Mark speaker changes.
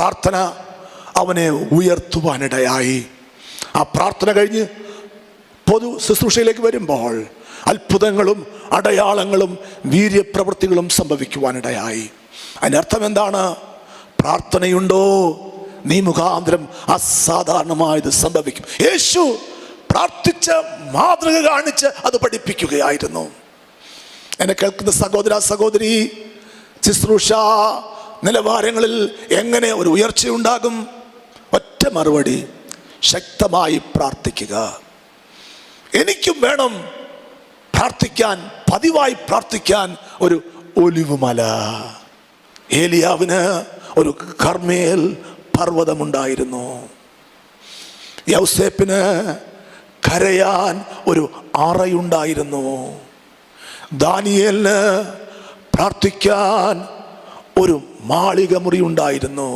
Speaker 1: പ്രാർത്ഥന അവനെ ഉയർത്തുവാനിടയായി. ആ പ്രാർത്ഥന കഴിഞ്ഞ് പൊതു ശുശ്രൂഷയിലേക്ക് വരുമ്പോൾ അത്ഭുതങ്ങളും അടയാളങ്ങളും വീര്യപ്രവൃത്തികളും സംഭവിക്കുവാനിടയായി. അതിൻ്റെ അർത്ഥം എന്താണ്? പ്രാർത്ഥനയുണ്ടോ നീ മുഖാന്തരം അസാധാരണമായത് സംഭവിക്കും. യേശു പ്രാർത്ഥിച്ച് മാതൃക കാണിച്ച് അത് പഠിപ്പിക്കുകയായിരുന്നു. എന്നെ കേൾക്കുന്ന സഹോദര സഹോദരി, ശുശ്രൂഷ നിലവാരങ്ങളിൽ എങ്ങനെ ഒരു ഉയർച്ചയുണ്ടാകും? ഒറ്റ മറുപടി, ശക്തമായി പ്രാർത്ഥിക്കുക. എനിക്കും വേണം പ്രാർത്ഥിക്കാൻ, പതിവായി പ്രാർത്ഥിക്കാൻ ഒരു ഒലിവുമല. ഏലിയാവിന് ഒരു കർമ്മേൽ പർവ്വതമുണ്ടായിരുന്നു. യൗസേപ്പിന് കരയാൻ ഒരു അറയുണ്ടായിരുന്നു. ദാനിയേലിന് പ്രാർത്ഥിക്കാൻ ഒരു മാളിക മുറി ഉണ്ടായിരുന്നു.